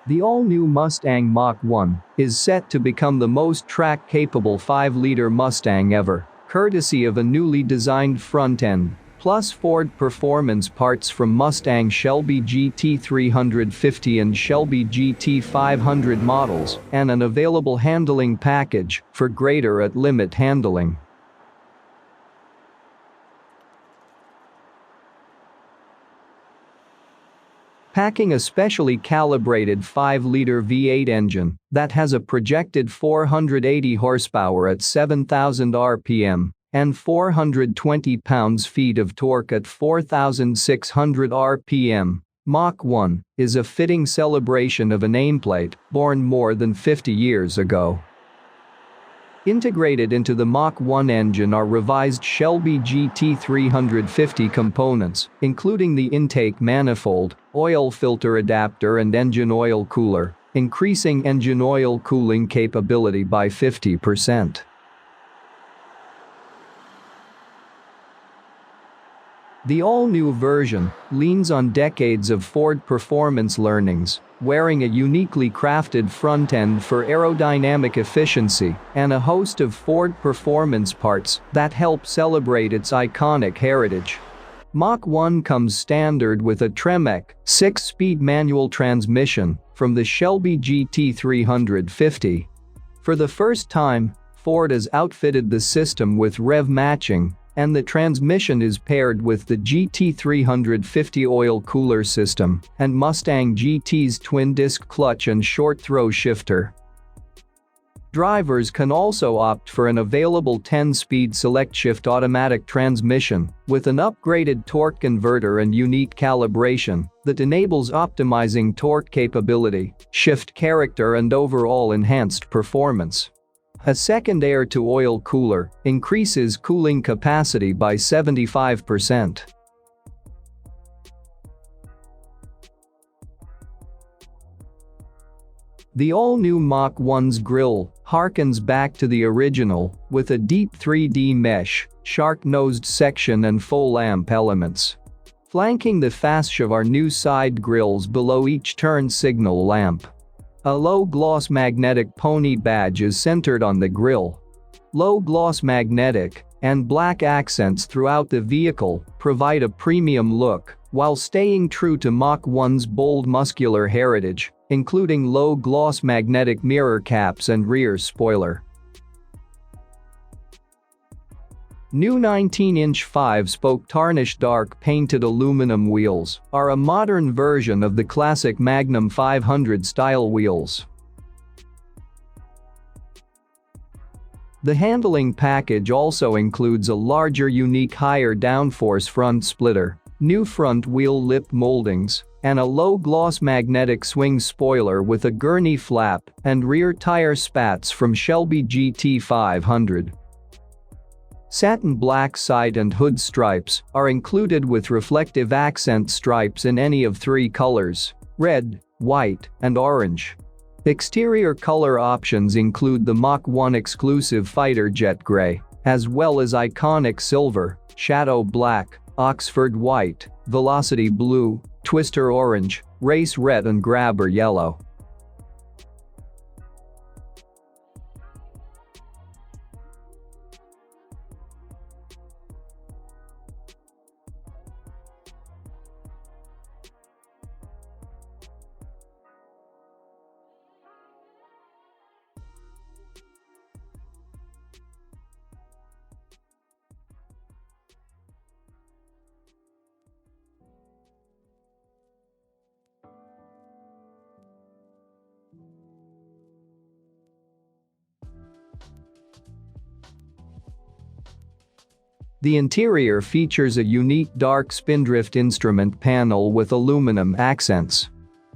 The all-new Mustang Mach 1 is set to become the most track-capable 5-liter Mustang ever, courtesy of a newly designed front end, plus Ford performance parts from Mustang Shelby GT350 and Shelby GT500 models, and an available handling package for greater at-limit handling. Packing a specially calibrated 5-liter V8 engine that has a projected 480 horsepower at 7,000 RPM and 420 pounds-feet of torque at 4,600 RPM, Mach 1 is a fitting celebration of a nameplate born more than 50 years ago. Integrated into the Mach 1 engine are revised Shelby GT350 components, including the intake manifold, oil filter adapter and engine oil cooler, increasing engine oil cooling capability by 50%. The all-new version leans on decades of Ford performance learnings, wearing a uniquely crafted front end for aerodynamic efficiency and a host of Ford performance parts that help celebrate its iconic heritage. Mach 1 comes standard with a Tremec 6-speed manual transmission from the Shelby GT350. For the first time, Ford has outfitted the system with rev matching, and the transmission is paired with the GT350 oil cooler system and Mustang GT's twin-disc clutch and short-throw shifter. Drivers can also opt for an available 10-speed select-shift automatic transmission with an upgraded torque converter and unique calibration that enables optimizing torque capability, shift character and overall enhanced performance. A second air-to-oil cooler increases cooling capacity by 75%. The all-new Mach 1's grille harkens back to the original with a deep 3D mesh, shark-nosed section and full lamp elements. Flanking the fascia are new side grilles below each turn signal lamp. A low-gloss magnetic pony badge is centered on the grille. Low-gloss magnetic and black accents throughout the vehicle provide a premium look while staying true to Mach 1's bold muscular heritage, including low-gloss magnetic mirror caps and rear spoiler. New 19-inch 5-spoke tarnished dark painted aluminum wheels are a modern version of the classic Magnum 500 style wheels. The handling package also includes a larger unique higher downforce front splitter, new front wheel lip moldings, and a low-gloss magnetic swing spoiler with a gurney flap and rear tire spats from Shelby GT500. Satin black side and hood stripes are included with reflective accent stripes in any of 3 colors: red, white, and orange. Exterior color options include the Mach 1 exclusive fighter jet gray, as well as iconic silver, shadow black, Oxford white, velocity blue, twister orange, race red and grabber yellow. The interior features a unique dark spindrift instrument panel with aluminum accents.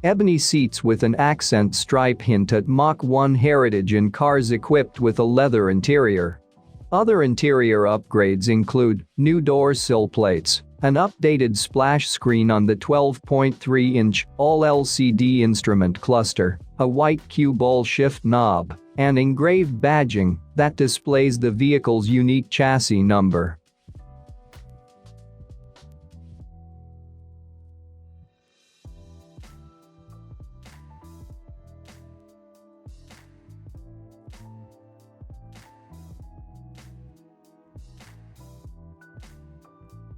Ebony seats with an accent stripe hint at Mach 1 heritage in cars equipped with a leather interior. Other interior upgrades include new door sill plates, an updated splash screen on the 12.3-inch all-LCD instrument cluster, a white cue ball shift knob, and engraved badging that displays the vehicle's unique chassis number.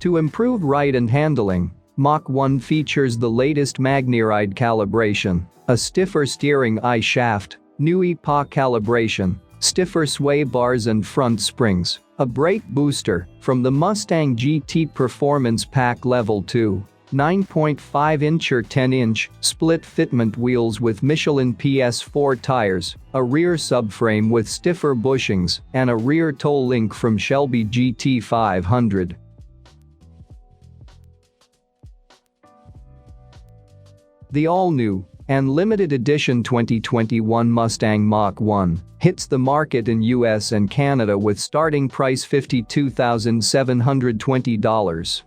To improve ride and handling, Mach 1 features the latest MagneRide calibration, a stiffer steering eye shaft, new epoch calibration, stiffer sway bars and front springs, a brake booster from the Mustang GT Performance Pack Level 2, 9.5-inch or 10-inch split fitment wheels with Michelin PS4 tires, a rear subframe with stiffer bushings, and a rear toe link from Shelby GT500. The all-new and limited edition 2021 Mustang Mach 1 hits the market in US and Canada with starting price $52,720.